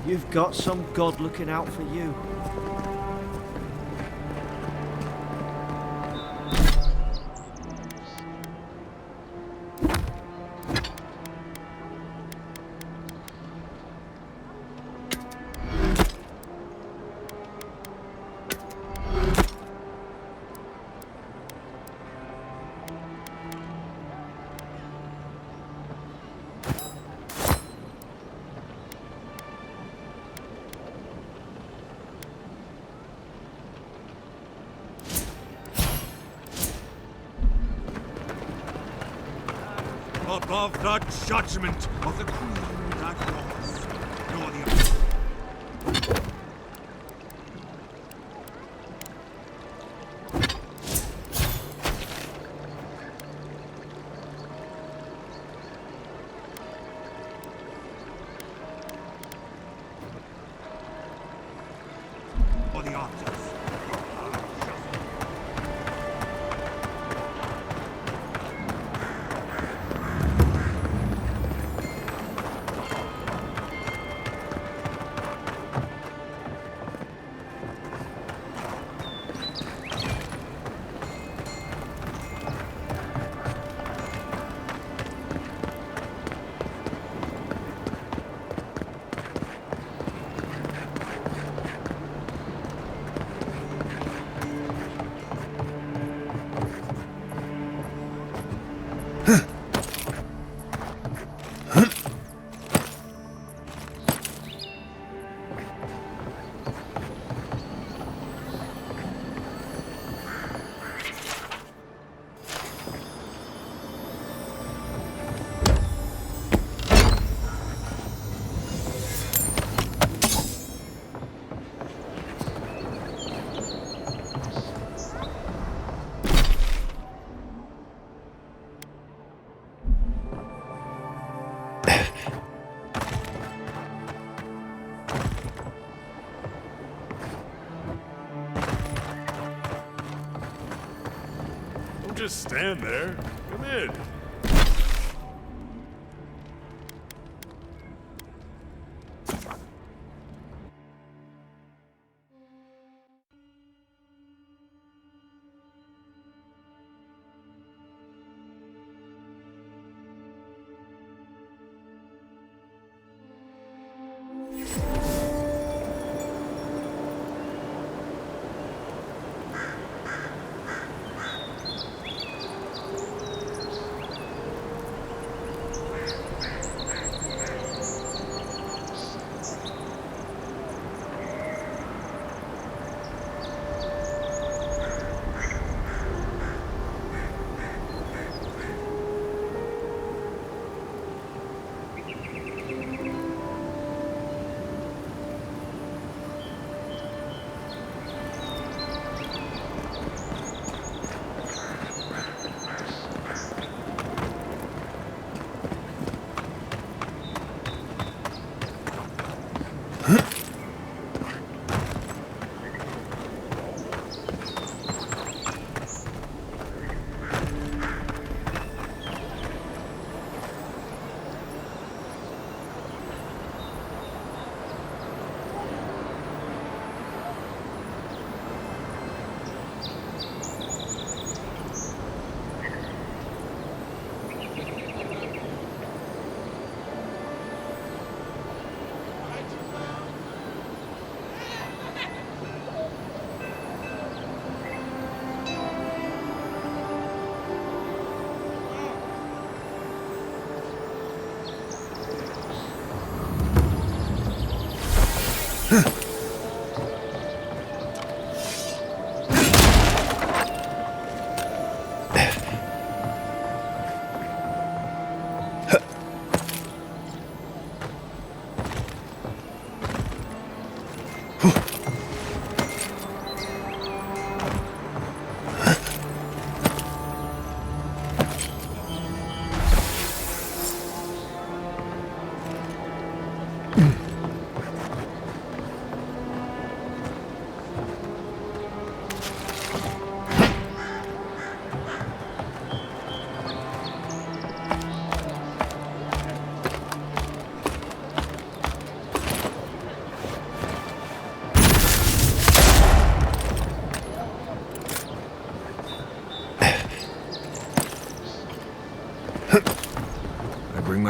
You've got some god looking out for you. Above the judgment of the Queen that was, nor the or the archers. Just stand there. Come in.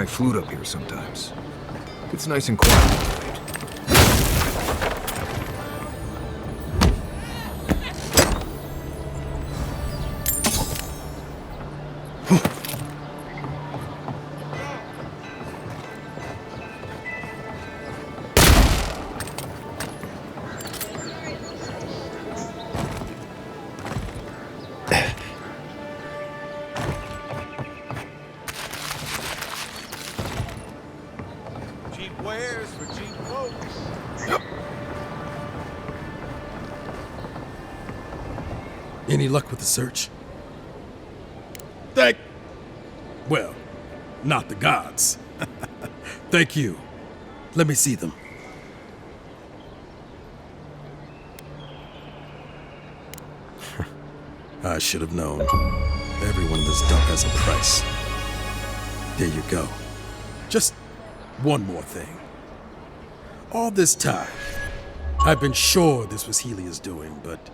flute up here sometimes. It's nice and quiet. Cheap wares for cheap folks. Any luck with the search? Well, not the gods. Thank you. Let me see them. I should have known. Everyone in this dump has a price. There you go. Just one more thing. All this time, I've been sure this was Helia's doing, but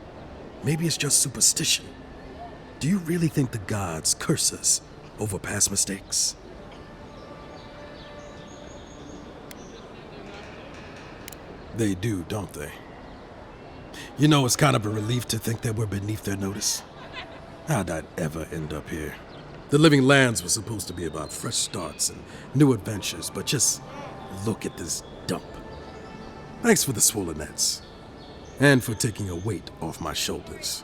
maybe it's just superstition. Do you really think the gods curse us over past mistakes? They do, don't they? You know, it's kind of a relief to think that we're beneath their notice. How'd I ever end up here? The Living Lands was supposed to be about fresh starts and new adventures, but just look at this dump. Thanks for the swollen nets, and for taking a weight off my shoulders.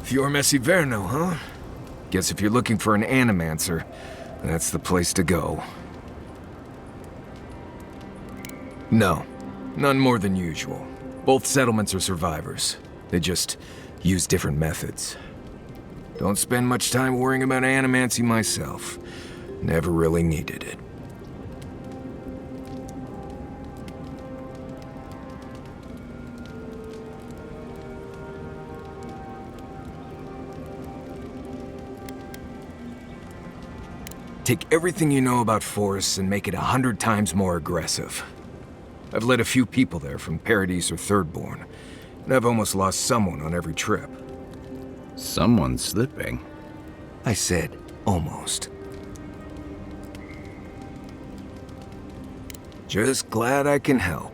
Fior Messiverno, huh? Guess if you're looking for an animancer, that's the place to go. No, none more than usual. Both settlements are survivors. They just use different methods. Don't spend much time worrying about animancy myself. Never really needed it. Take everything you know about forests and make it 100 times more aggressive. I've led a few people there from Paradise or Thirdborn, and I've almost lost someone on every trip. Someone slipping. I said almost. Just glad I can help.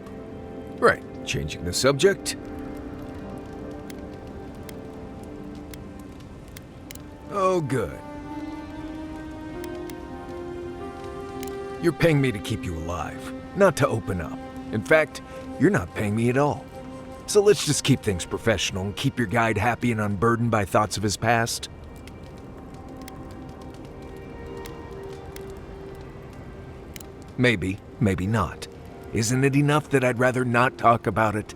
Right, changing the subject. Oh, good. You're paying me to keep you alive, not to open up. In fact, you're not paying me at all. So let's just keep things professional and keep your guide happy and unburdened by thoughts of his past. Maybe, maybe not. Isn't it enough that I'd rather not talk about it?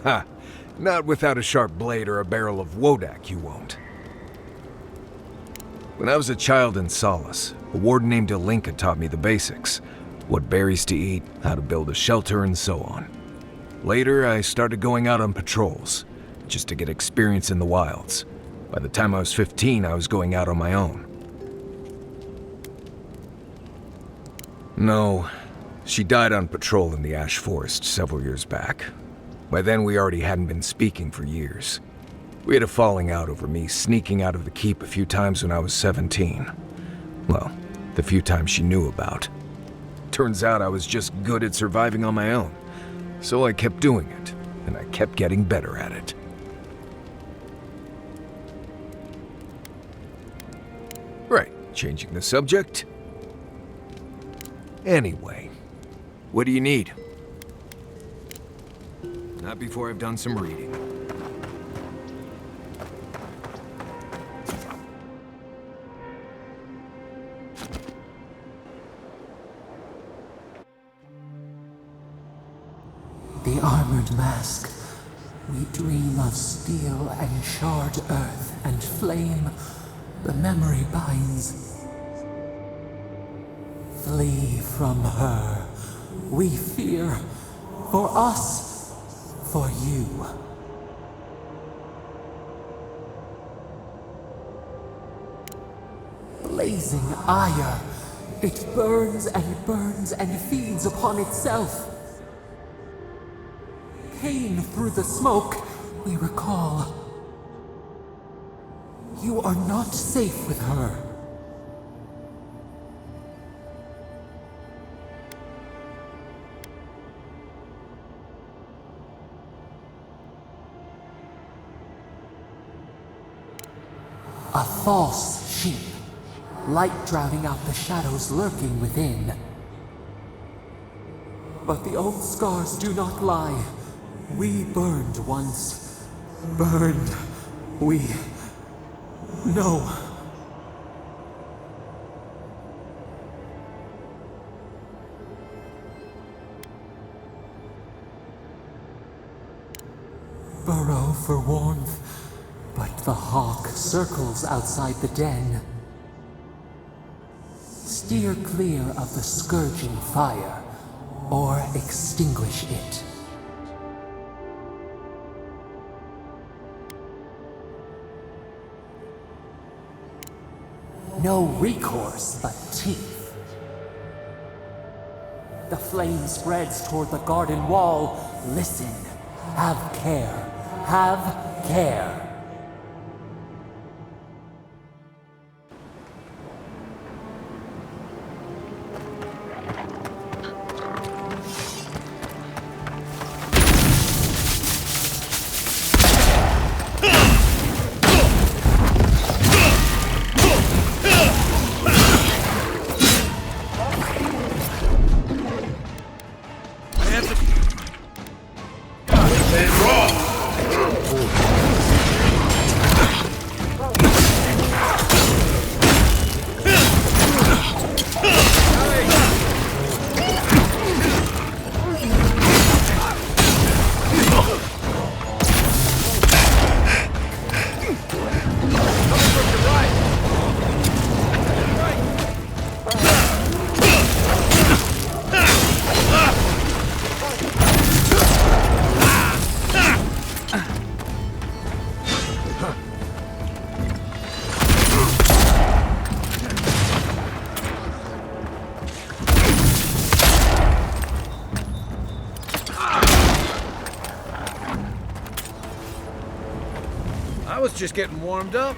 Ha! Not without a sharp blade or a barrel of Wodak, you won't. When I was a child in Solace, a warden named Alinka taught me the basics. What berries to eat, how to build a shelter, and so on. Later, I started going out on patrols, just to get experience in the wilds. By the time I was 15, I was going out on my own. No, she died on patrol in the Ash Forest several years back. By then, we already hadn't been speaking for years. We had a falling out over me sneaking out of the keep a few times when I was 17. Well, the few times she knew about. Turns out I was just good at surviving on my own. So I kept doing it, and I kept getting better at it. Right, changing the subject. Anyway, What do you need? Not before I've done some reading. The armored mask. We dream of steel and charred earth and flame. The memory binds. Flee from her. We fear. For us. For you. Blazing ire. It burns and feeds upon itself. Pain through the smoke, we recall. You are not safe with her. A false sheep. Light drowning out the shadows lurking within. But the old scars do not lie. We burned once. Burned. We know. Burrow for warmth, but the hawk circles outside the den. Steer clear of the scourging fire, or extinguish it. No recourse but teeth. The flame spreads toward the garden wall. Listen. Have care. Have care. I was just getting warmed up.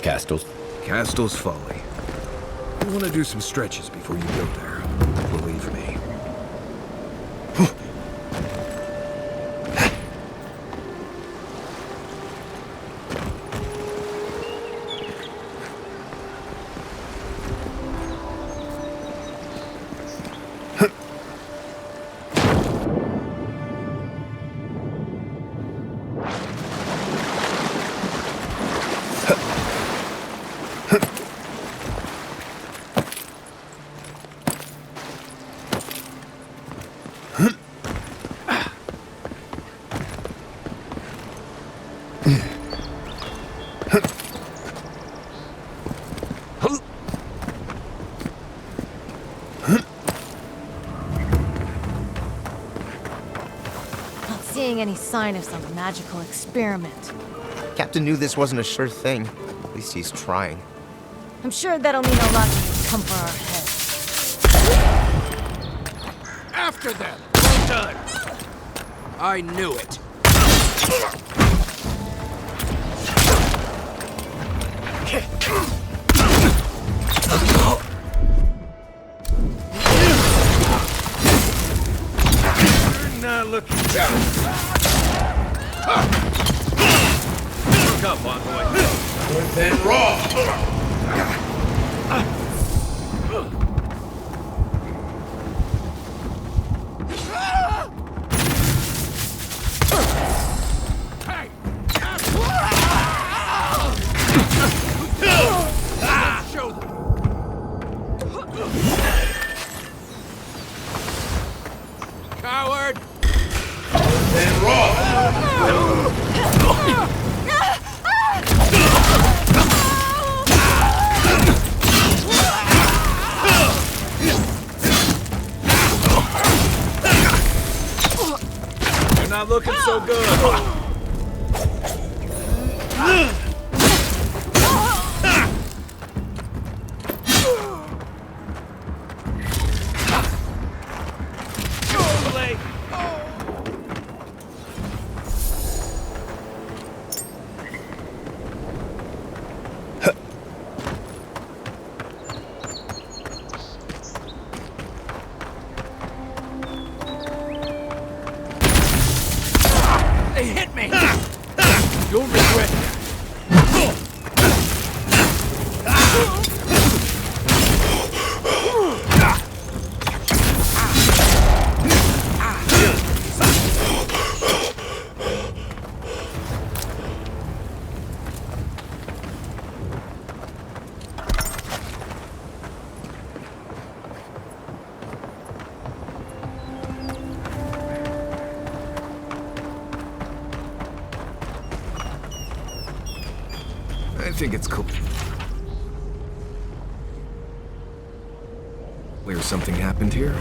Castles. Castle's Folly. You want to do some stretches before you go there. Believe me. Seeing any sign of some magical experiment. Captain knew this wasn't a sure thing. At least he's trying. I'm sure that'll mean a lot when you come for our heads. After them! Well done! I knew it. not looking good. Look up, envoy. Good then raw. Coward! Then raw. You're not looking so good. They hit me! You'll regret that. I think it's cool. Clear something happened here?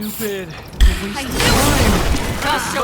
Stupid. I knew it! Just so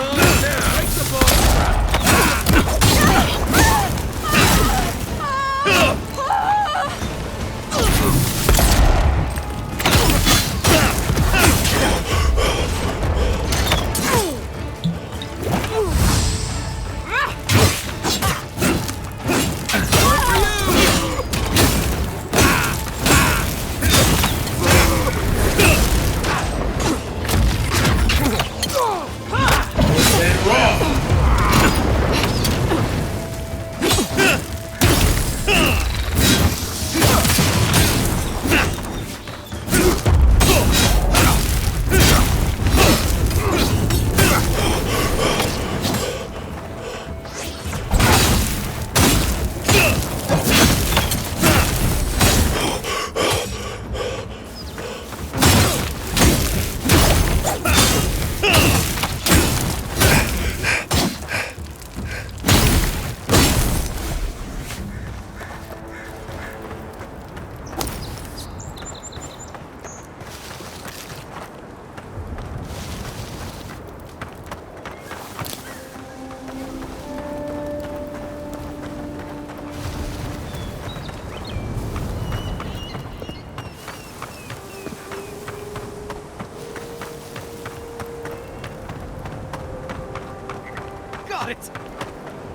Got it!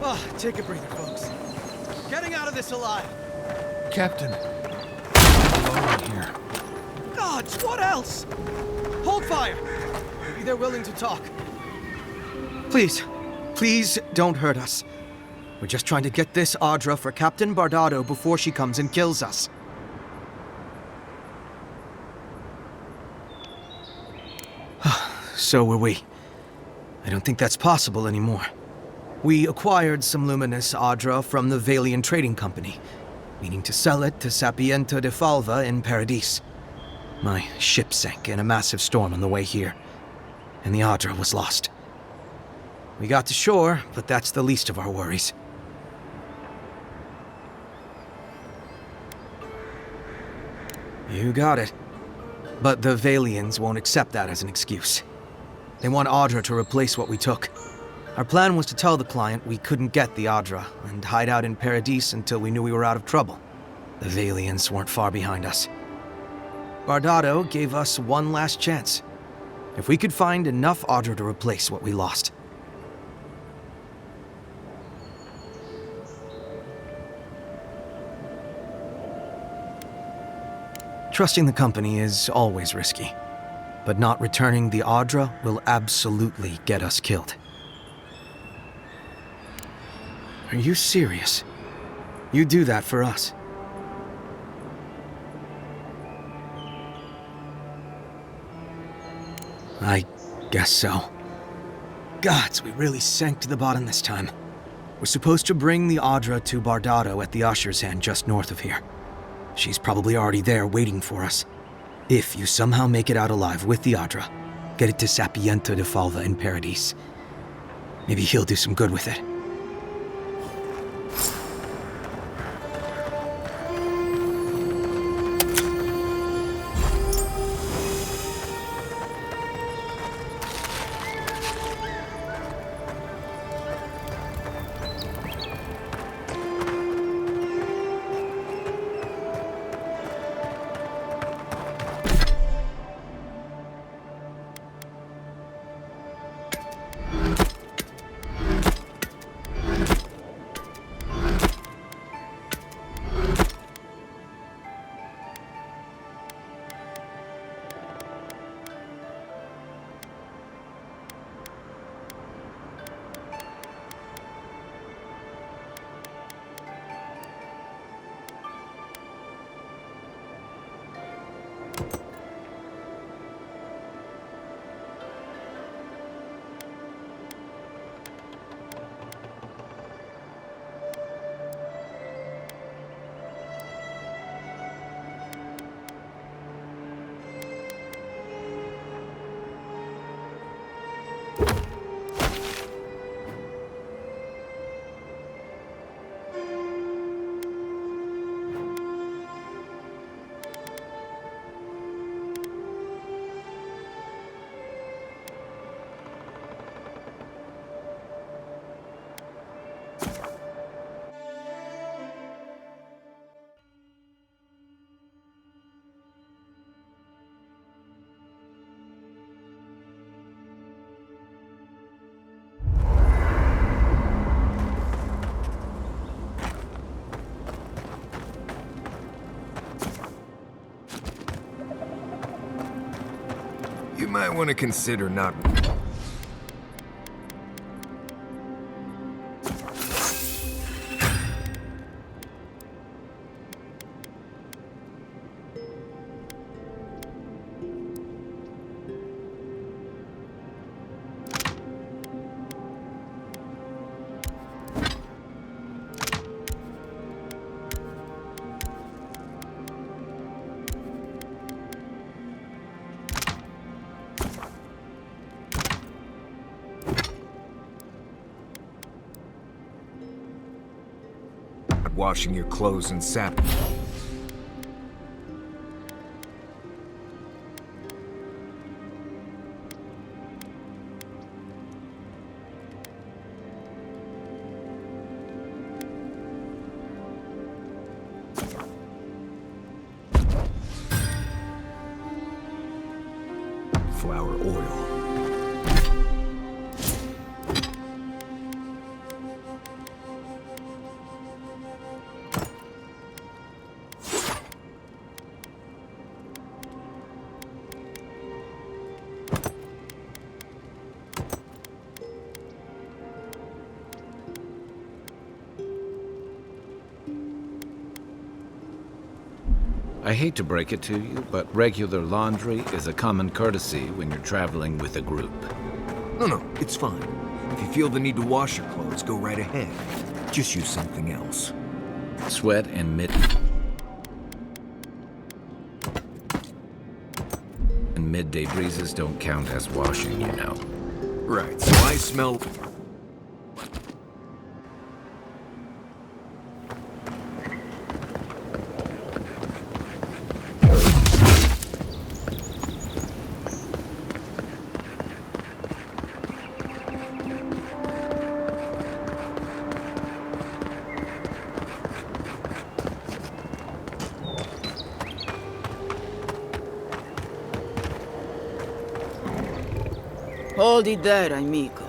Oh, take a breather, folks. Getting out of this alive. Captain. Alone here. Gods, what else? Hold fire. Maybe they're willing to talk. Please, please don't hurt us. We're just trying to get this Audra for Captain Bardado before she comes and kills us. So were we. I don't think that's possible anymore. We acquired some luminous Audra from the Valian Trading Company, meaning to sell it to Sapiento de Falva in Paradis. My ship sank in a massive storm on the way here, and the Audra was lost. We got to shore, but that's the least of our worries. You got it. But the Valians won't accept that as an excuse. They want Audra to replace what we took. Our plan was to tell the client we couldn't get the Audra and hide out in Paradis until we knew we were out of trouble. The Valians weren't far behind us. Bardado gave us one last chance. If we could find enough Audra to replace what we lost. Trusting the company is always risky, but not returning the Audra will absolutely get us killed. Are you serious? You do that for us? I guess so. Gods, we really sank to the bottom this time. We're supposed to bring the Audra to Bardado at the Usher's Hand just north of here. She's probably already there waiting for us. If you somehow make it out alive with the Audra, get it to Sapiento de Falva in Paradis. Maybe he'll do some good with it. You might want to consider not... washing your clothes in sap. Flower oil. I hate to break it to you, but regular laundry is a common courtesy when you're traveling with a group. No, it's fine. If you feel the need to wash your clothes, go right ahead. Just use something else. Sweat and midday breezes don't count as washing, you know. Right, so I smell... Hold it there, amigo.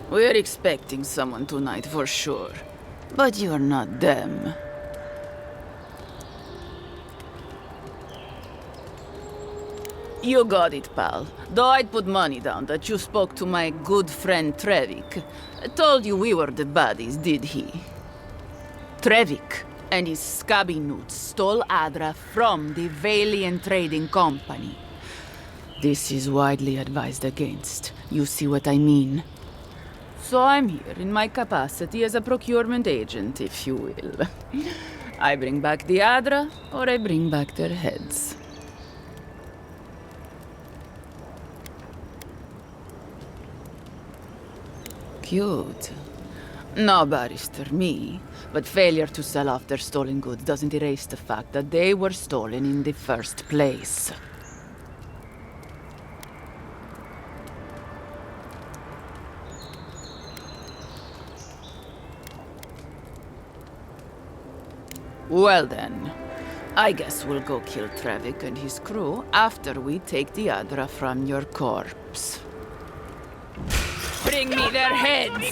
We're expecting someone tonight for sure. But you're not them. You got it, pal. Though I'd put money down that you spoke to my good friend Trevik. Told you we were the baddies, did he? Trevik and his scabby newts stole Adra from the Valiant Trading Company. This is widely advised against. You see what I mean? So I'm here in my capacity as a procurement agent, if you will. I bring back the Adra, or I bring back their heads. Cute. No, Barrister, me. But failure to sell off their stolen goods doesn't erase the fact that they were stolen in the first place. Well then, I guess we'll go kill Trevik and his crew after we take the Adra from your corpse. Bring me their heads!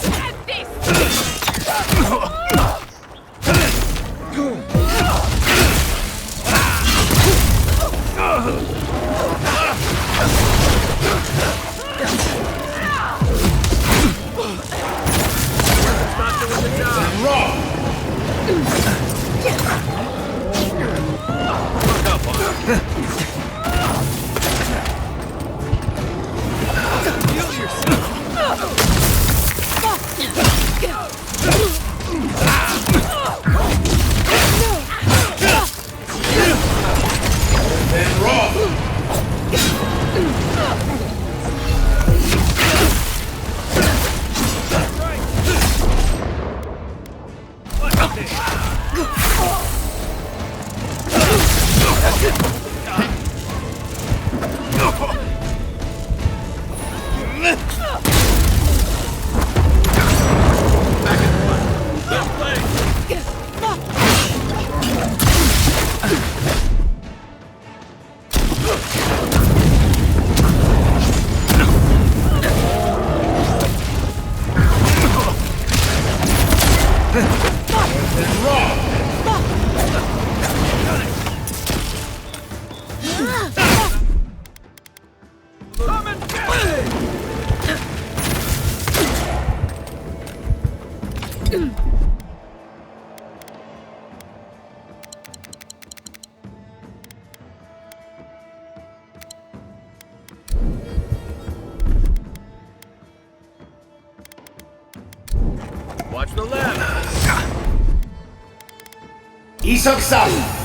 Watch the left. Isok-san!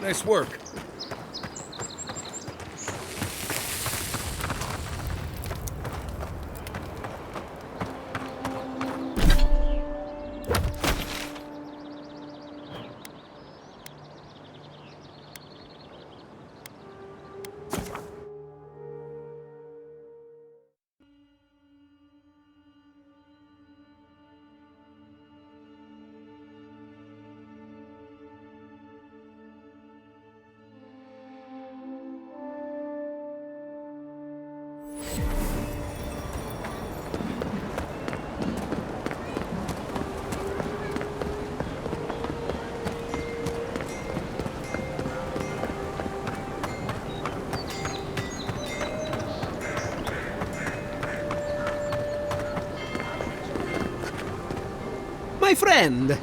Nice work. My friend,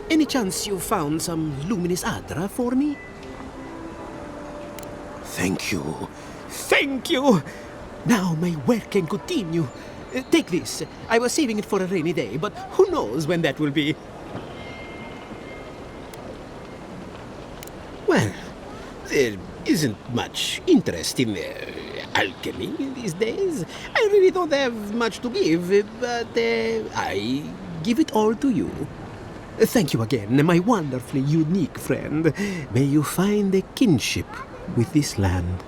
any chance you found some luminous Adra for me? Thank you. Thank you! Now my work can continue. Take this. I was saving it for a rainy day, but who knows when that will be. Well, there isn't much interest in alchemy these days. I really don't have much to give, but I give it all to you. Thank you again, my wonderfully unique friend. May you find a kinship with this land.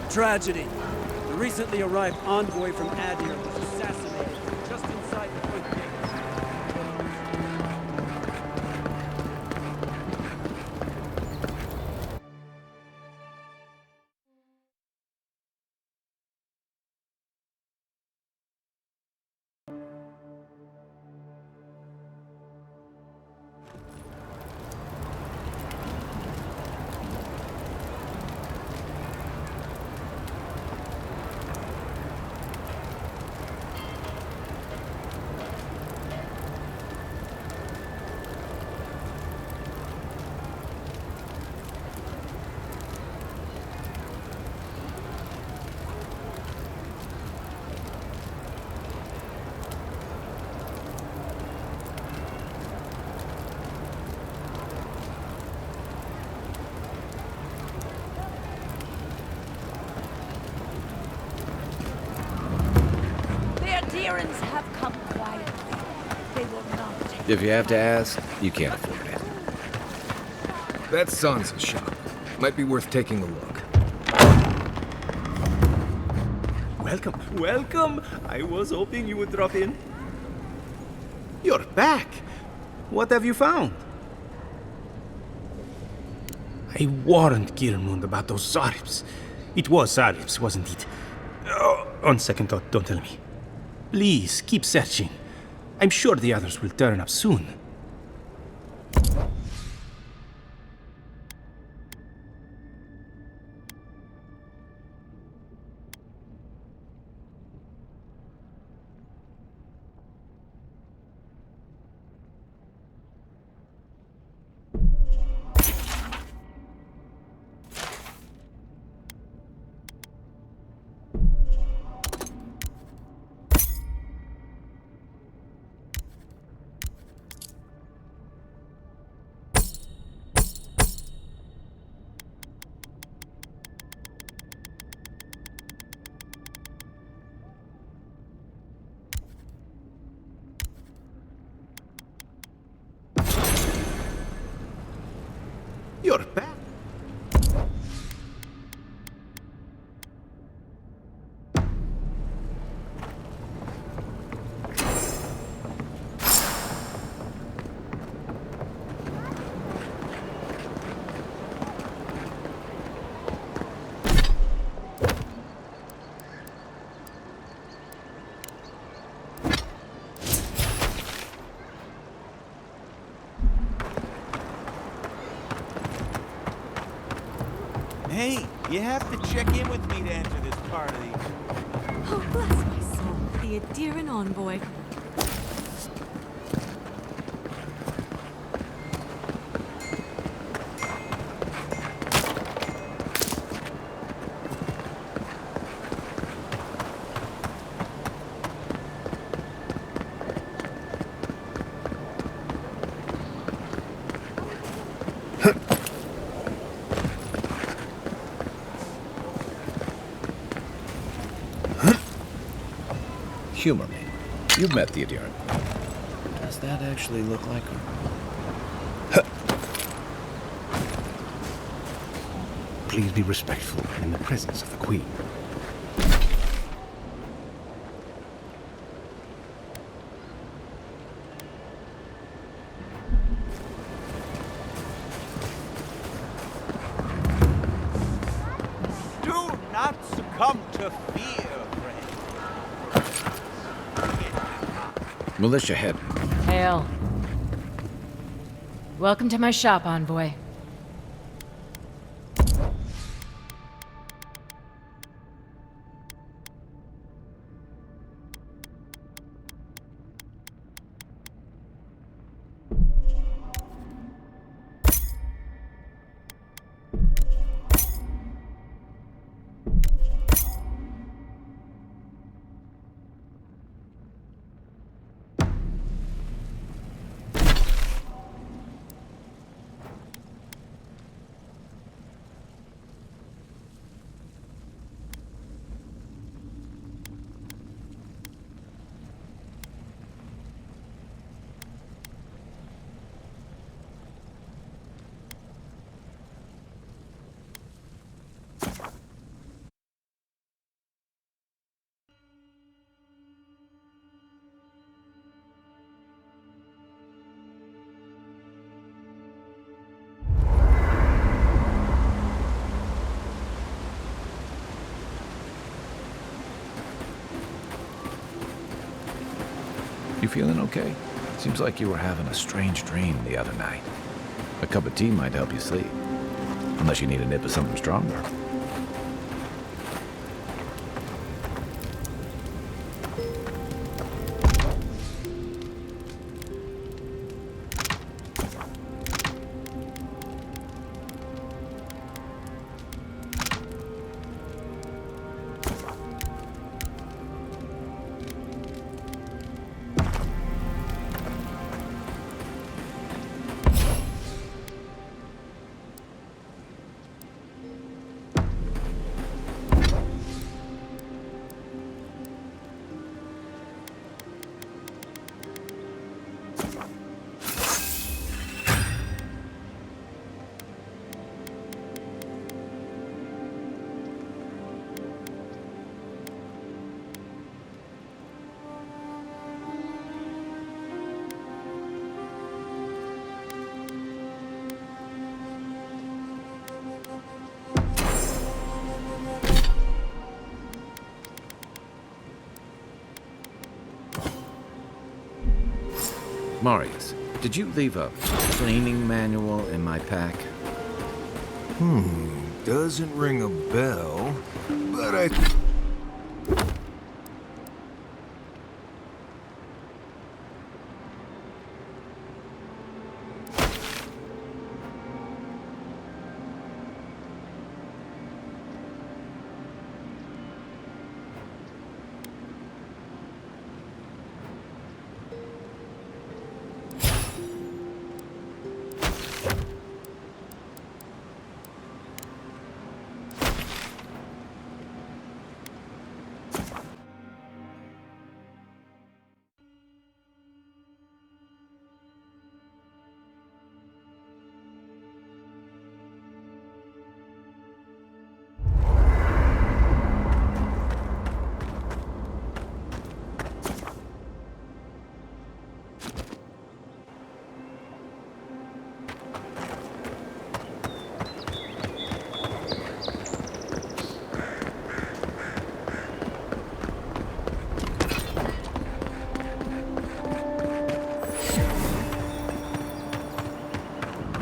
Tragedy. The recently arrived envoy from Adir was assassinated just inside the quick gate. Adherents have come quietly. They will not take. If you have to ask, you can't afford it. That's Sansa's shop. Might be worth taking a look. Welcome, welcome. I was hoping you would drop in. You're back. What have you found? I warned Kirmund about those Zaribs. It was Zaribs, wasn't it? Oh, on second thought, don't tell me. Please, keep searching. I'm sure the others will turn up soon. You're back. Hey, you have to check in with me to enter this party. Oh, bless my soul. The Adiran envoy. humor me. You've met the Adiran. Does that actually look like her? Please be respectful in the presence of the Queen. Do not succumb to fear, friend. Militia head. Hail. Welcome to my shop, Envoy. You feeling okay? Seems like you were having a strange dream the other night. A cup of tea might help you sleep. Unless you need a nip of something stronger. Marius, did you leave a cleaning manual in my pack? Doesn't ring a bell, but I...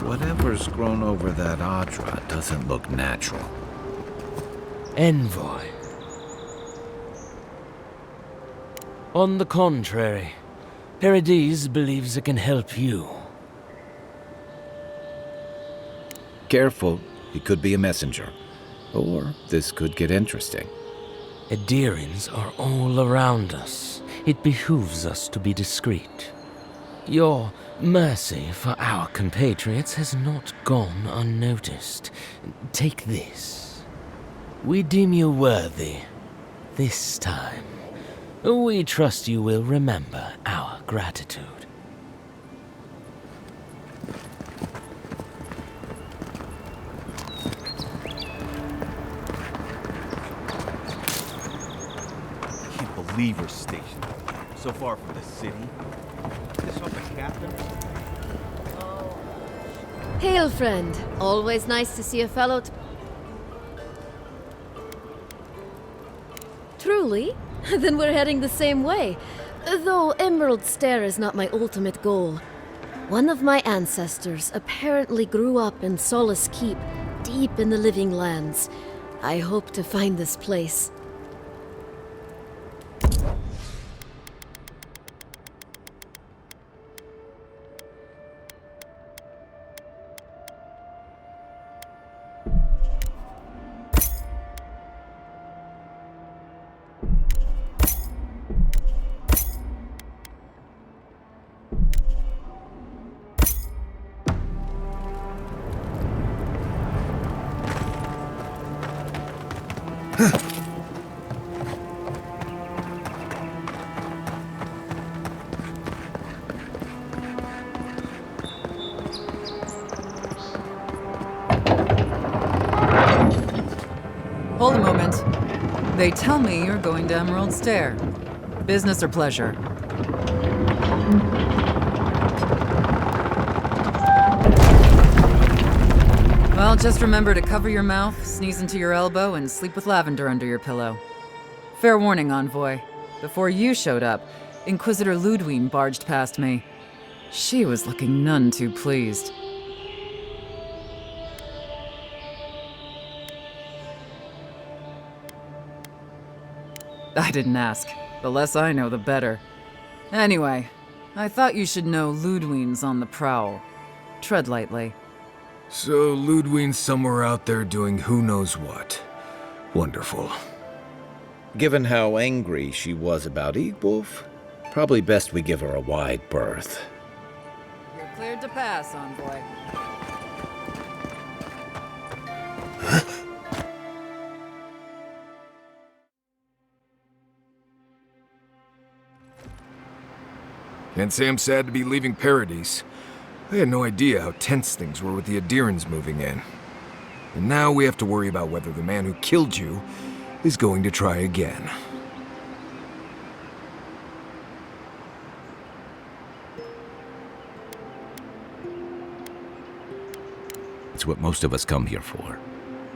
Whatever's grown over that Adra doesn't look natural. Envoy. On the contrary, Paradis believes it can help you. Careful, he could be a messenger. Or this could get interesting. Adirans are all around us. It behooves us to be discreet. Your mercy for our compatriots has not gone unnoticed. Take this. We deem you worthy, this time, We trust you will remember our gratitude. Can't believe we're stationed so far from the city. This from the captain? Hail, friend. Always nice to see a fellow. Truly? Then we're heading the same way. Though Emerald Stair is not my ultimate goal. One of my ancestors apparently grew up in Solace Keep, deep in the Living Lands. I hope to find this place. Hold a moment. They tell me you're going to Emerald Stair. Business or pleasure? Well, just remember to cover your mouth, sneeze into your elbow, and sleep with lavender under your pillow. Fair warning, Envoy. Before you showed up, Inquisitor Ludwine barged past me. She was looking none too pleased. I didn't ask. The less I know, the better. Anyway, I thought you should know Ludwine's on the prowl. Tread lightly. So Ludwine's somewhere out there doing who knows what. Wonderful. Given how angry she was about Wolf, probably best we give her a wide berth. You're cleared to pass, Envoy. Can't say I'm sad to be leaving Paradise. I had no idea how tense things were with the Adirans moving in. And now we have to worry about whether the man who killed you is going to try again. It's what most of us come here for.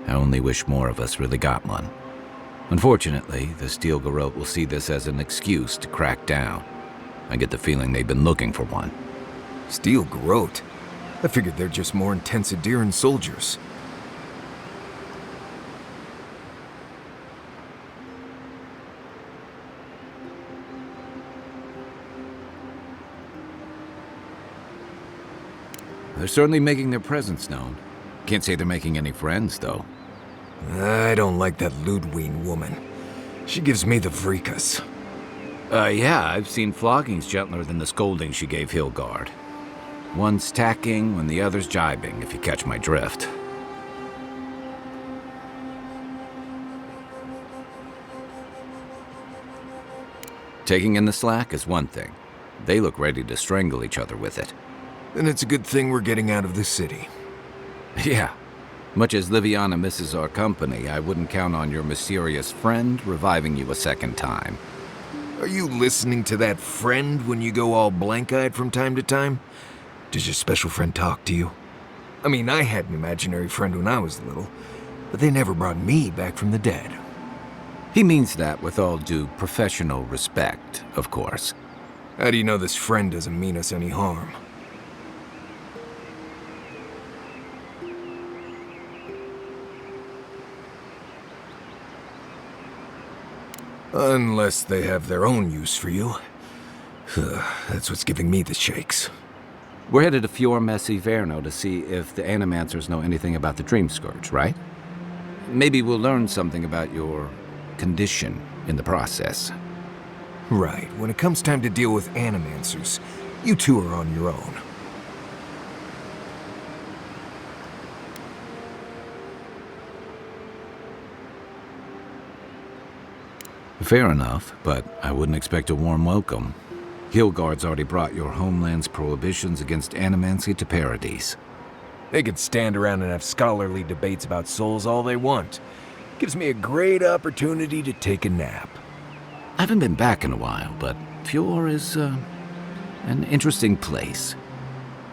I only wish more of us really got one. Unfortunately, the Steel Garrote will see this as an excuse to crack down. I get the feeling they've been looking for one. Steel Garrote? I figured they're just more intense Adiran soldiers. They're certainly making their presence known. Can't say they're making any friends, though. I don't like that Ludwine woman. She gives me the vreekas. Yeah, I've seen floggings gentler than the scolding she gave Hilgard. One's tacking when the other's jibing, if you catch my drift. Taking in the slack is one thing. They look ready to strangle each other with it. Then it's a good thing we're getting out of this city. Yeah. Much as Liviana misses our company, I wouldn't count on your mysterious friend reviving you a second time. Are you listening to that friend when you go all blank-eyed from time to time? Does your special friend talk to you? I mean, I had an imaginary friend when I was little, but they never brought me back from the dead. He means that with all due professional respect, of course. How do you know this friend doesn't mean us any harm? Unless they have their own use for you. That's what's giving me the shakes. We're headed to Fior Messi Verno to see if the Animancers know anything about the Dream Scourge, right? Maybe we'll learn something about your condition in the process. Right. When it comes time to deal with Animancers, you two are on your own. Fair enough, but I wouldn't expect a warm welcome. Hillguard's already brought your homeland's prohibitions against animancy to Paradise. They could stand around and have scholarly debates about souls all they want. Gives me a great opportunity to take a nap. I haven't been back in a while, but Fjord is, an interesting place.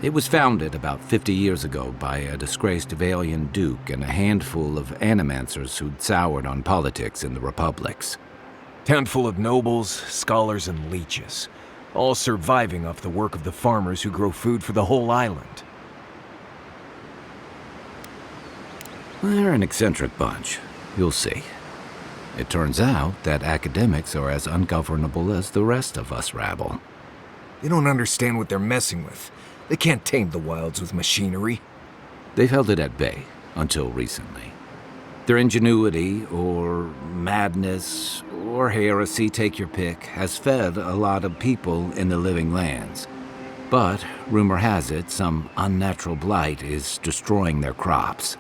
It was founded about 50 years ago by a disgraced Valian duke and a handful of animancers who'd soured on politics in the republics. Town full of nobles, scholars, and leeches, all surviving off the work of the farmers who grow food for the whole island. They're an eccentric bunch. You'll see. It turns out that academics are as ungovernable as the rest of us rabble. They don't understand what they're messing with. They can't tame the wilds with machinery. They've held it at bay, until recently. Their ingenuity, or madness, or heresy, take your pick, has fed a lot of people in the living lands. But, rumor has it, some unnatural blight is destroying their crops.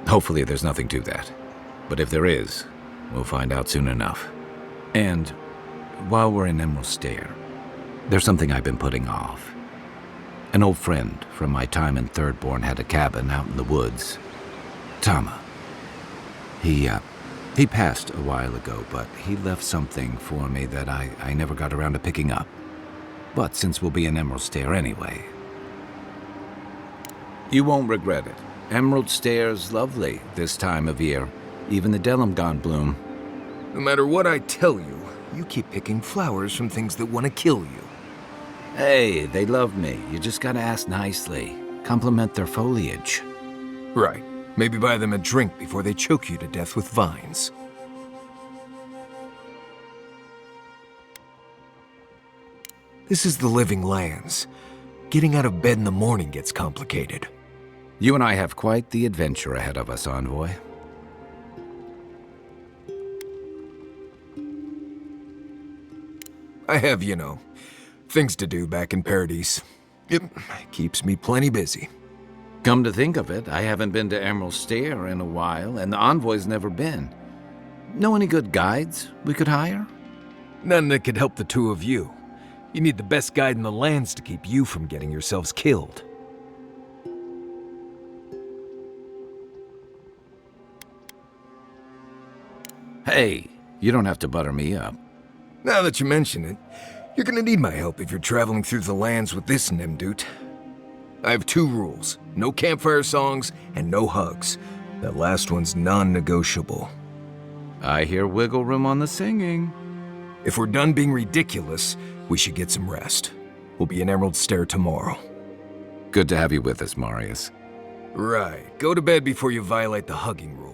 Hopefully there's nothing to that. But if there is, we'll find out soon enough. And while we're in Emerald Stair, there's something I've been putting off. An old friend from my time in Thirdborn had a cabin out in the woods. Tama. He passed a while ago, but he left something for me that I never got around to picking up. But since we'll be in Emerald Stair anyway, you won't regret it. Emerald Stair's lovely this time of year. Even the Delimgon bloom. No matter what I tell you, you keep picking flowers from things that want to kill you. Hey, they love me. You just gotta ask nicely. Compliment their foliage. Right. Maybe buy them a drink before they choke you to death with vines. This is the living lands. Getting out of bed in the morning gets complicated. You and I have quite the adventure ahead of us, Envoy. I have, things to do back in Paradise. It keeps me plenty busy. Come to think of it, I haven't been to Emerald Stair in a while, and the Envoy's never been. Know any good guides we could hire? None that could help the two of you. You need the best guide in the lands to keep you from getting yourselves killed. Hey, you don't have to butter me up. Now that you mention it, you're gonna need my help if you're traveling through the lands with this Nimdut. I have 2 rules. No campfire songs and no hugs. That last one's non-negotiable. I hear wiggle room on the singing. If we're done being ridiculous, we should get some rest. We'll be in Emerald Stair tomorrow. Good to have you with us, Marius. Right. Go to bed before you violate the hugging rule.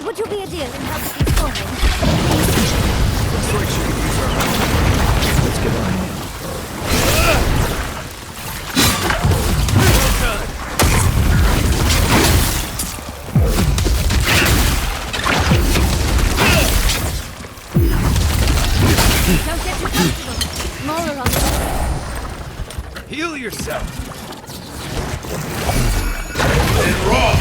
Would you be a dear and help us get going? Looks like she could use our help. Let's get on it. Don't get too comfortable. Smaller on the way. Heal yourself. And raw.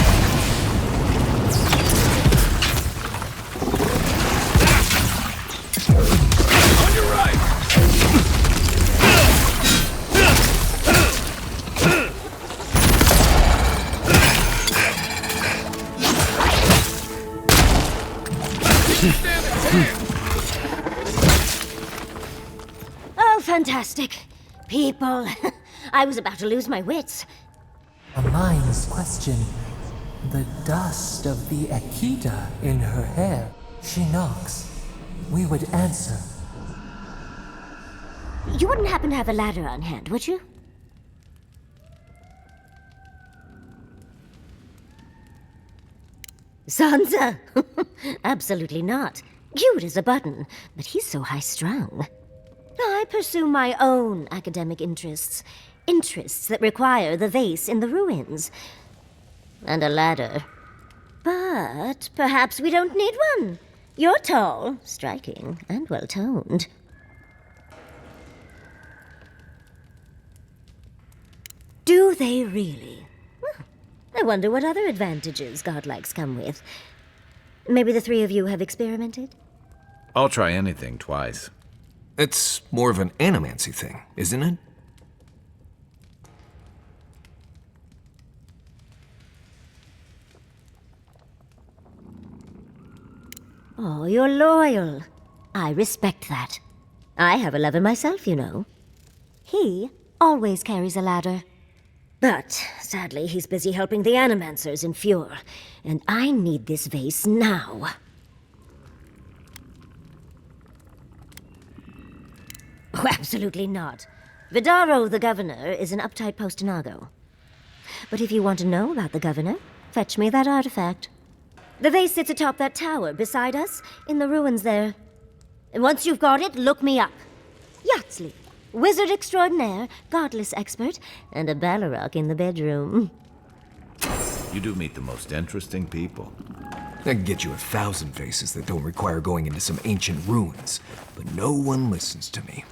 Oh, fantastic. People. I was about to lose my wits. A mind's question. The dust of the Akita in her hair. She knocks. We would answer. You wouldn't happen to have a ladder on hand, would you? Sansa? Absolutely not. Cute as a button, but he's so high-strung. I pursue my own academic interests. Interests that require the vase in the ruins. And a ladder. But perhaps we don't need one. You're tall, striking, and well-toned. Do they really? I wonder what other advantages godlikes come with. Maybe the three of you have experimented? I'll try anything twice. It's more of an animancy thing, isn't it? Oh, you're loyal. I respect that. I have a lover myself, you know. He always carries a ladder. But, sadly, he's busy helping the Animancers in Fjord, and I need this vase now. Oh, absolutely not. Vidaro, the governor, is an uptight postinago. But if you want to know about the governor, fetch me that artifact. The vase sits atop that tower beside us, in the ruins there. And once you've got it, look me up. Yatsley, wizard extraordinaire, godless expert, and a Balrog in the bedroom. You do meet the most interesting people. I can get you 1,000 vases that don't require going into some ancient ruins, but no one listens to me.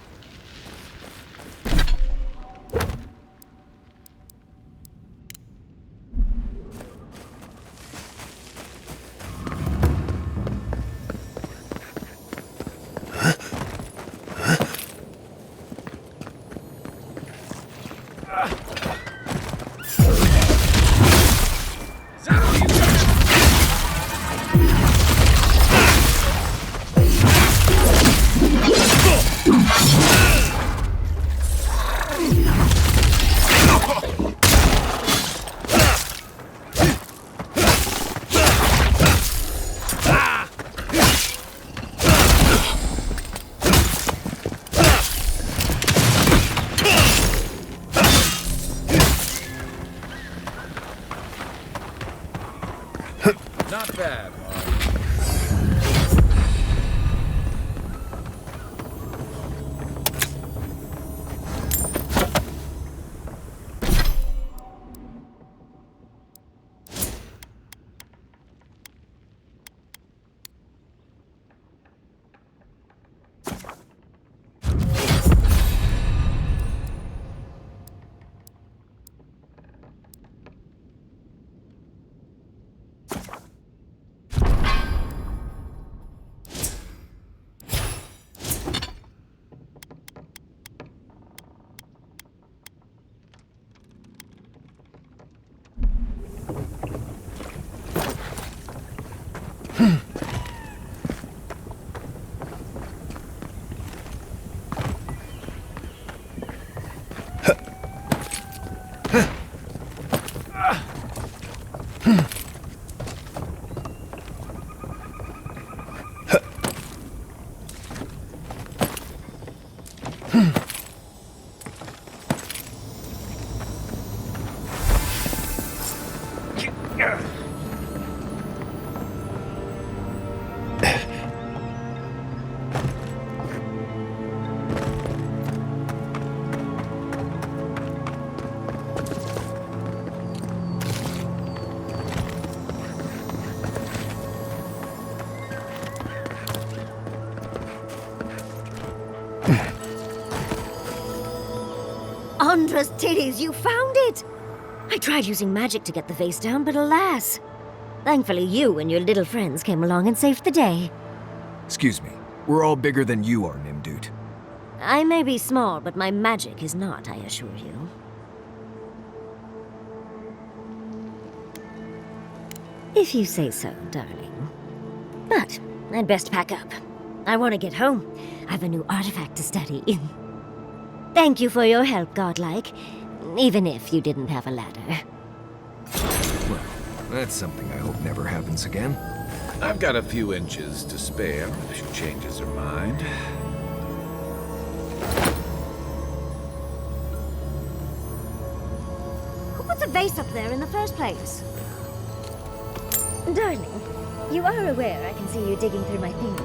Not bad, Andra's titties, you found it! I tried using magic to get the vase down, but alas. Thankfully, you and your little friends came along and saved the day. Excuse me, we're all bigger than you are, Nimdude. I may be small, but my magic is not, I assure you. If you say so, darling. But I'd best pack up. I want to get home. I have a new artifact to study. Thank you for your help, godlike. Even if you didn't have a ladder. Well, that's something I hope never happens again. I've got a few inches to spare if she changes her mind. Who put the vase up there in the first place? Darling, you are aware I can see you digging through my things,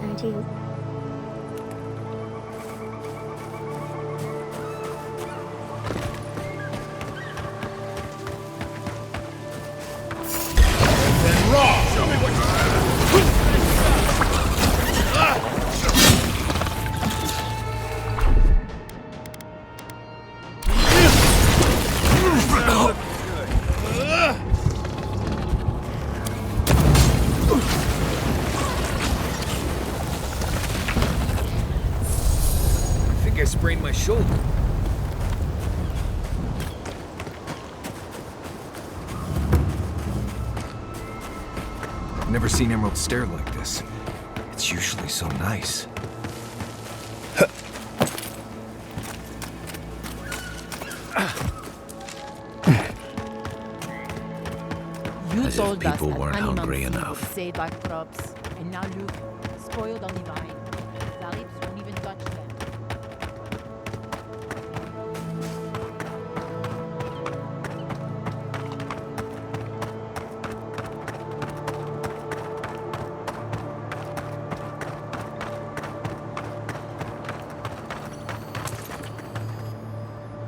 aren't you? Then raw! Show me what you I think I sprained my shoulder. I've never seen Emerald stare like this. It's usually so nice. You As if told us people that weren't animals hungry would enough. save our crops, and now look, spoiled on the vine. Zalips won't even touch them.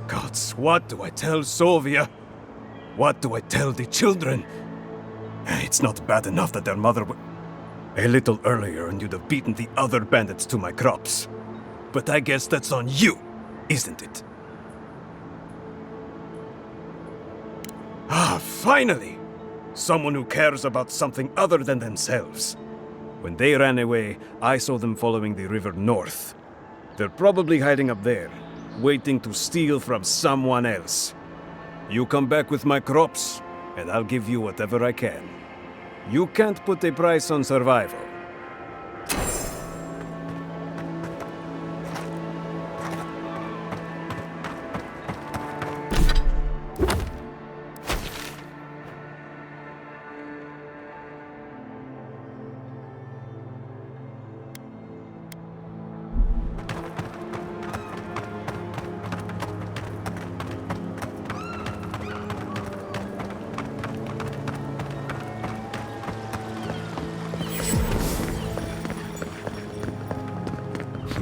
Gods, what do I tell Sylvia? What do I tell the children? It's not bad enough that their mother a little earlier and you'd have beaten the other bandits to my crops. But I guess that's on you, isn't it? Ah, finally! Someone who cares about something other than themselves. When they ran away, I saw them following the river north. They're probably hiding up there, waiting to steal from someone else. You come back with my crops, and I'll give you whatever I can. You can't put a price on survival.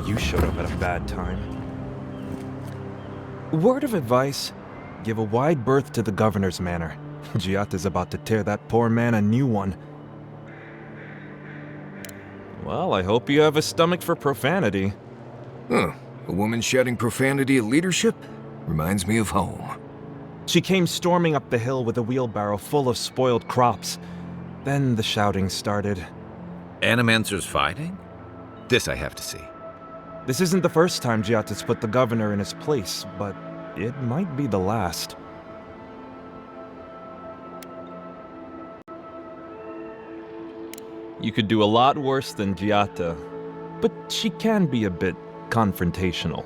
You showed up at a bad time. Word of advice, give a wide berth to the governor's manor. Giata's about to tear that poor man a new one. Well, I hope you have a stomach for profanity. Huh. A woman shouting profanity at leadership? Reminds me of home. She came storming up the hill with a wheelbarrow full of spoiled crops. Then the shouting started. Animancer's fighting? This I have to see. This isn't the first time Giata's put the governor in his place, but it might be the last. You could do a lot worse than Giata, but she can be a bit confrontational.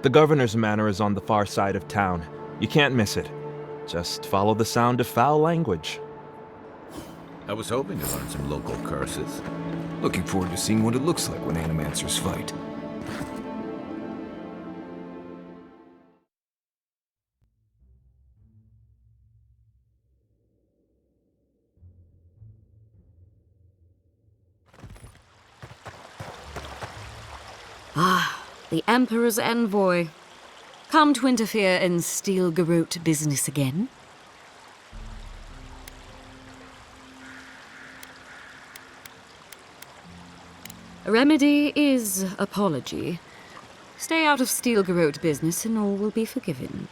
The governor's manor is on the far side of town. You can't miss it. Just follow the sound of foul language. I was hoping to learn some local curses. Looking forward to seeing what it looks like when Animancers fight. Ah, the Emperor's envoy. Come to interfere in Steel-Garrote business again? A remedy is apology. Stay out of Steel-Garrote business and all will be forgiven.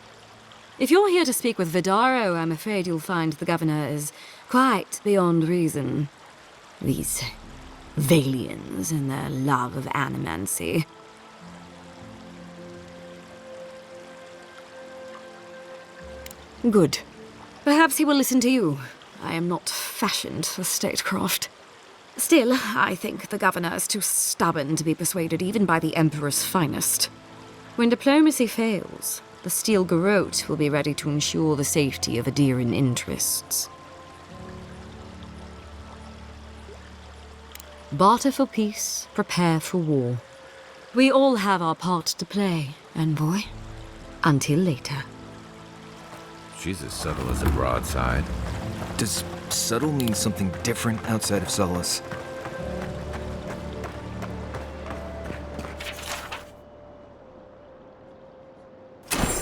If you're here to speak with Vidaro, I'm afraid you'll find the governor is quite beyond reason. These Valians and their love of animancy. Good. Perhaps he will listen to you. I am not fashioned for statecraft. Still, I think the governor is too stubborn to be persuaded even by the Emperor's finest. When diplomacy fails, the Steel-Garrote will be ready to ensure the safety of Adiran interests. Barter for peace, prepare for war. We all have our part to play, envoy. Until later. She's as subtle as a broadside. Does subtle means something different outside of Solace.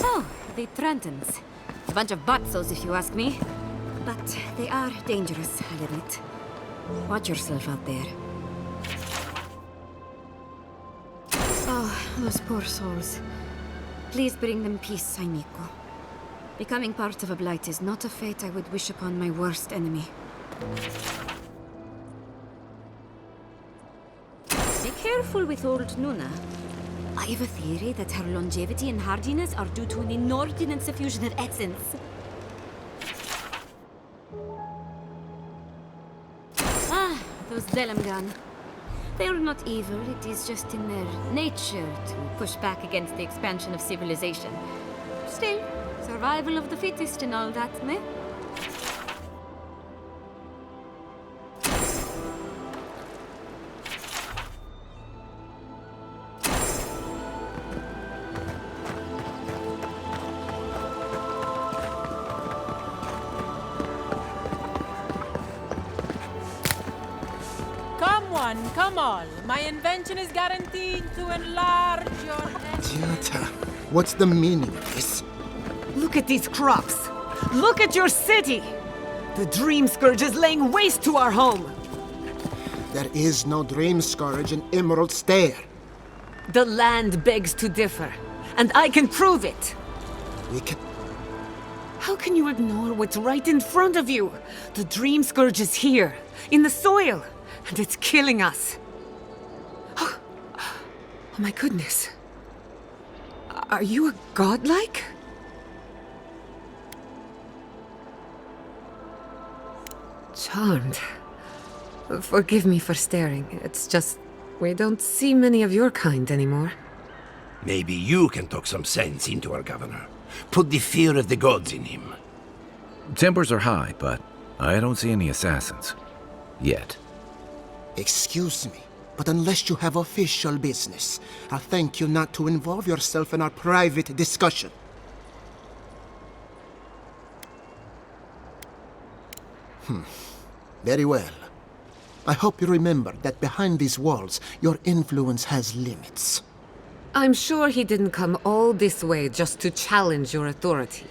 Oh, the Trentons. A bunch of butzos, if you ask me. But they are dangerous, I'll admit. Watch yourself out there. Oh, those poor souls. Please bring them peace, Saimiko. Becoming part of a blight is not a fate I would wish upon my worst enemy. Be careful with old Nuna. I have a theory that her longevity and hardiness are due to an inordinate suffusion of essence. Ah, those Zelemgan. They are not evil, it is just in their nature to push back against the expansion of civilization. Still, survival of the fittest and all that, meh? Come on. My invention is guaranteed to enlarge your head. Giata, what's the meaning of this? Look at these crops. Look at your city. The Dream Scourge is laying waste to our home. There is no Dream Scourge in Emerald Stair. The land begs to differ, and I can prove it. We can... How can you ignore what's right in front of you? The Dream Scourge is here, in the soil, and it's killing us. Oh my goodness. Are you a godlike? Charmed. Forgive me for staring. It's just, we don't see many of your kind anymore. Maybe you can talk some sense into our governor. Put the fear of the gods in him. Tempers are high, but I don't see any assassins. Yet. Excuse me, but unless you have official business, I'll thank you not to involve yourself in our private discussion. Very well. I hope you remember that behind these walls, your influence has limits. I'm sure he didn't come all this way just to challenge your authority.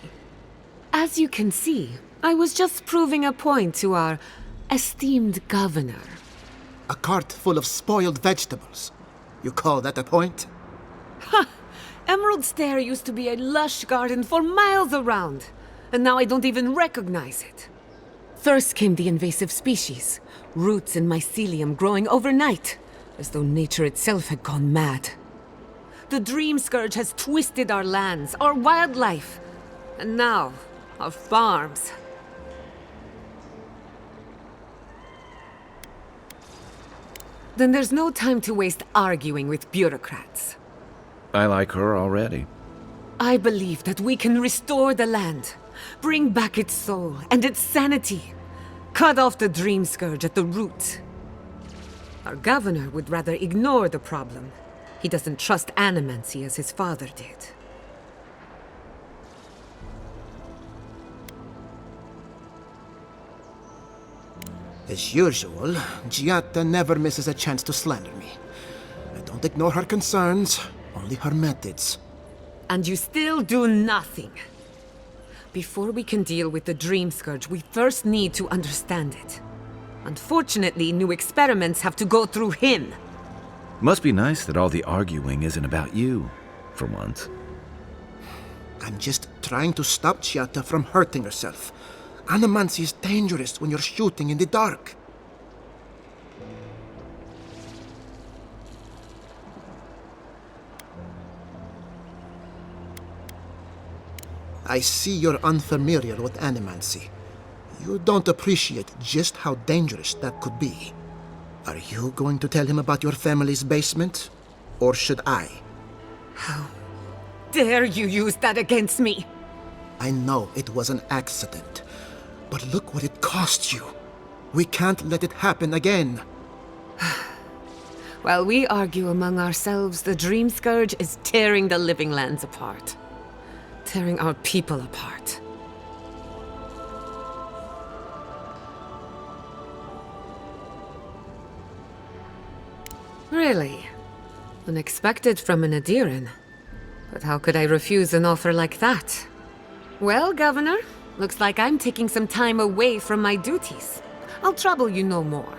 As you can see, I was just proving a point to our esteemed governor. A cart full of spoiled vegetables. You call that a point? Ha! Emerald Stair used to be a lush garden for miles around, and now I don't even recognize it. First came the invasive species, roots and mycelium growing overnight, as though nature itself had gone mad. The Dream Scourge has twisted our lands, our wildlife, and now, our farms. Then there's no time to waste arguing with bureaucrats. I like her already. I believe that we can restore the land, bring back its soul and its sanity, cut off the Dream Scourge at the root. Our governor would rather ignore the problem. He doesn't trust animancy as his father did. As usual, Giata never misses a chance to slander me. I don't ignore her concerns, only her methods. And you still do nothing. Before we can deal with the Dream Scourge, we first need to understand it. Unfortunately, new experiments have to go through him. Must be nice that all the arguing isn't about you, for once. I'm just trying to stop Giata from hurting herself. Animancy is dangerous when you're shooting in the dark. I see you're unfamiliar with animancy. You don't appreciate just how dangerous that could be. Are you going to tell him about your family's basement? Or should I? How dare you use that against me? I know it was an accident. But look what it cost you. We can't let it happen again. While we argue among ourselves, the Dream Scourge is tearing the living lands apart. Tearing our people apart. Really? Unexpected from an Adiran. But how could I refuse an offer like that? Well, Governor, looks like I'm taking some time away from my duties. I'll trouble you no more.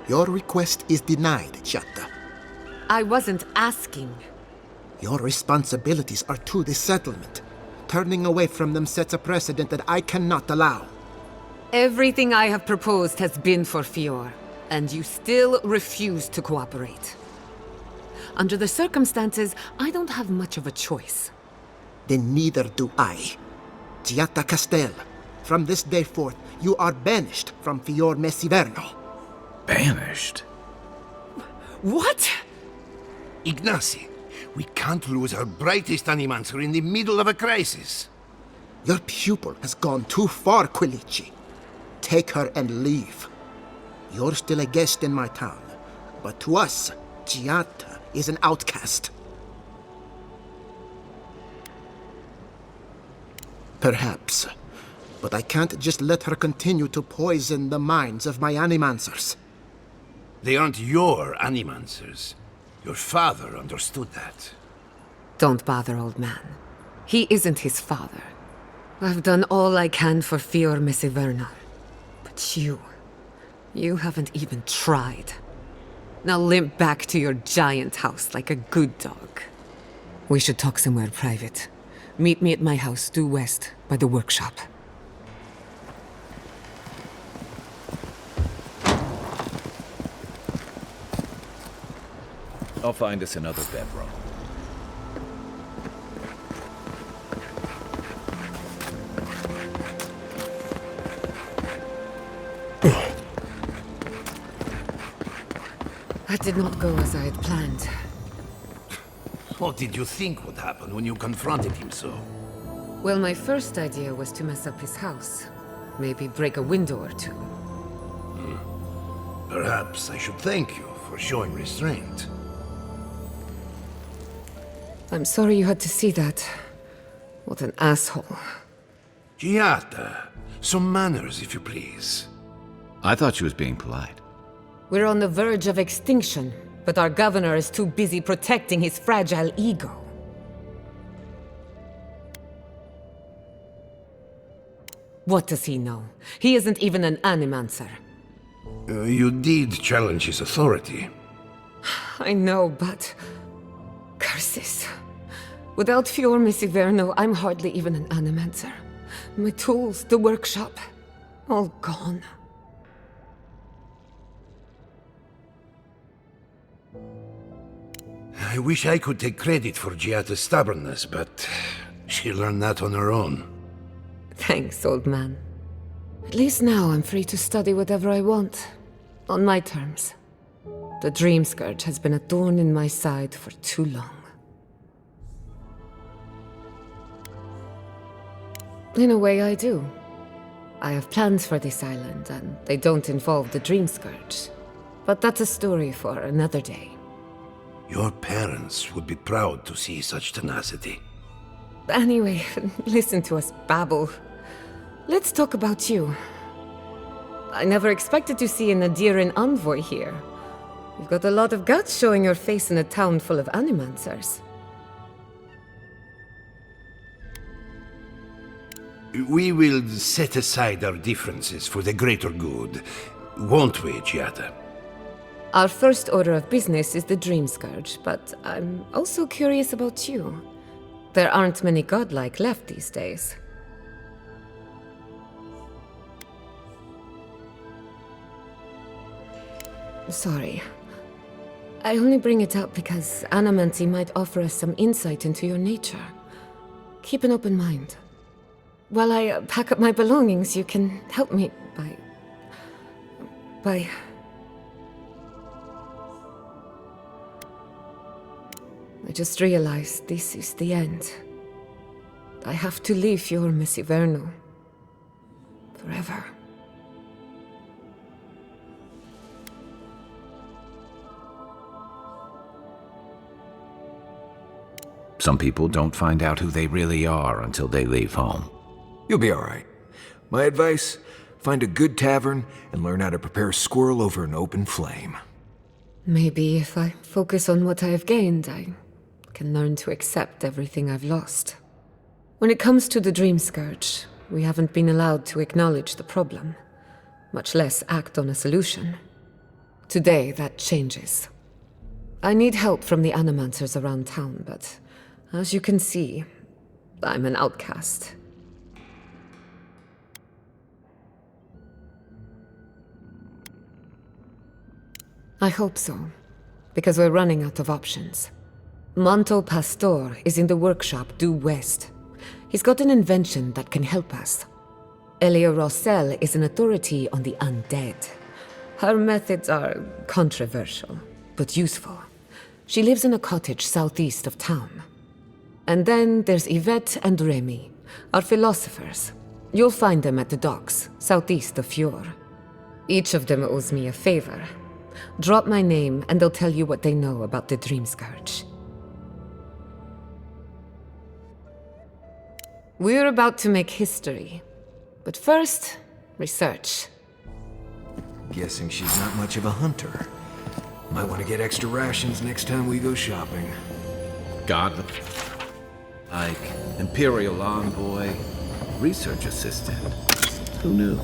Your request is denied, Giatta. I wasn't asking. Your responsibilities are to the settlement. Turning away from them sets a precedent that I cannot allow. Everything I have proposed has been for Fior, and you still refuse to cooperate. Under the circumstances, I don't have much of a choice. Then neither do I. Giatta Castel, from this day forth, you are banished from Fior Messiverno. Banished? What? Ignacy, we can't lose our brightest animancer in the middle of a crisis. Your pupil has gone too far, Quilici. Take her and leave. You're still a guest in my town, but to us, Giatta is an outcast. Perhaps, but I can't just let her continue to poison the minds of my animancers. They aren't your animancers. Your father understood that. Don't bother, old man. He isn't his father. I've done all I can for Fior Messiverno. But you haven't even tried. Now limp back to your giant house like a good dog. We should talk somewhere private. Meet me at my house due west by the workshop. I'll find us another bedroom. That did not go as I had planned. What did you think would happen when you confronted him so? Well, my first idea was to mess up his house. Maybe break a window or two. Perhaps I should thank you for showing restraint. I'm sorry you had to see that. What an asshole. Giatta, some manners, if you please. I thought she was being polite. We're on the verge of extinction, but our governor is too busy protecting his fragile ego. What does he know? He isn't even an animancer. You did challenge his authority. I know, but... curses. Without Fior Messiverno, I'm hardly even an animancer. My tools, the workshop, all gone. I wish I could take credit for Giatta's stubbornness, but she learned that on her own. Thanks, old man. At least now I'm free to study whatever I want. On my terms. The Dream Scourge has been a thorn in my side for too long. In a way, I do. I have plans for this island, and they don't involve the Dream Scourge. But that's a story for another day. Your parents would be proud to see such tenacity. Anyway, listen to us babble. Let's talk about you. I never expected to see an Adiran envoy here. You've got a lot of guts showing your face in a town full of animancers. We will set aside our differences for the greater good, won't we, Giatta? Our first order of business is the Dream Scourge, but I'm also curious about you. There aren't many godlike left these days. Sorry. I only bring it up because Animancy might offer us some insight into your nature. Keep an open mind. While I pack up my belongings, you can help me by... I just realized this is the end. I have to leave Fior Messiverno. Forever. Some people don't find out who they really are until they leave home. You'll be all right. My advice, find a good tavern and learn how to prepare squirrel over an open flame. Maybe if I focus on what I have gained, I can learn to accept everything I've lost. When it comes to the Dream Scourge, we haven't been allowed to acknowledge the problem, much less act on a solution. Today, that changes. I need help from the animancers around town, but as you can see, I'm an outcast. I hope so, because we're running out of options. Manto Pastor is in the workshop due west. He's got an invention that can help us. Elia Rossell is an authority on the undead. Her methods are controversial, but useful. She lives in a cottage southeast of town. And then there's Yvette and Remy, our philosophers. You'll find them at the docks, southeast of Fjord. Each of them owes me a favor. Drop my name and they'll tell you what they know about the Dream Scourge. We're about to make history. But first, research. Guessing she's not much of a hunter. Might want to get extra rations next time we go shopping. Godly. Like Imperial Envoy, research assistant. Who knew?